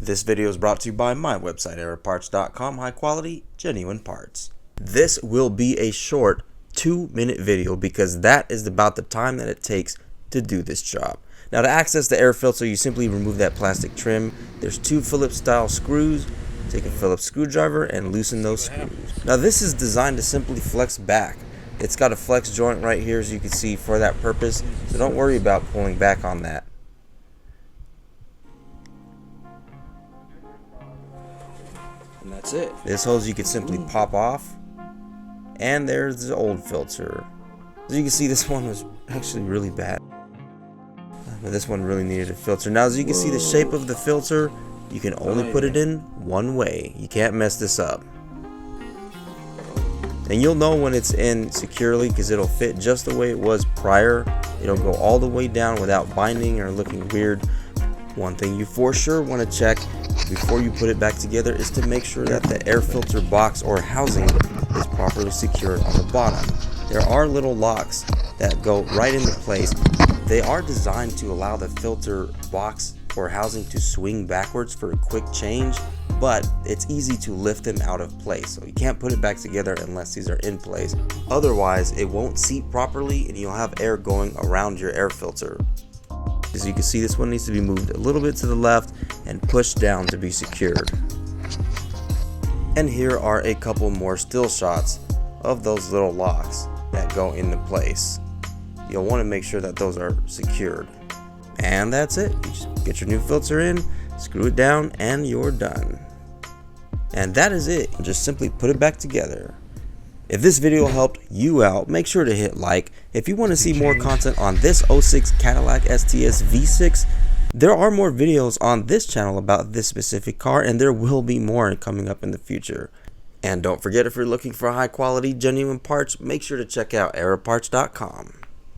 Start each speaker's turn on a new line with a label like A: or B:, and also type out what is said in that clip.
A: This video is brought to you by my website, SRX.com, high quality, genuine parts. This will be a short 2-minute video because that is about the time that it takes to do this job. Now, to access the air filter, you simply remove that plastic trim. There's 2 Phillips style screws. Take a Phillips screwdriver and loosen those screws. Now, this is designed to simply flex back. It's got a flex joint right here, as you can see, for that purpose, so don't worry about pulling back on that. And that's it. This hose you can simply pop off, and there's the old filter. As you can see, this one was actually really bad, but this one really needed a filter. Now, as you can see, the shape of the filter, you can only put it in one way. You can't mess this up. And you'll know when it's in securely because it'll fit just the way it was prior. It'll go all the way down without binding or looking weird. One thing you for sure want to check before you put it back together is to make sure that the air filter box or housing is properly secured on the bottom. There are little locks that go right into place. They are designed to allow the filter box or housing to swing backwards for a quick change, but it's easy to lift them out of place, so you can't put it back together unless these are in place. Otherwise, it won't seat properly and you'll have air going around your air filter. As you can see, this one needs to be moved a little bit to the left and pushed down to be secured. And here are a couple more still shots of those little locks that go into place. You'll want to make sure that those are secured. And that's it. You just get your new filter in, screw it down, and you're done. And that is it. Just simply put it back together. If this video helped you out, make sure to hit like. If you want to see more content on this 06 Cadillac STS V6, there are more videos on this channel about this specific car, and there will be more coming up in the future. And don't forget, if you're looking for high quality, genuine parts, make sure to check out SRX.com.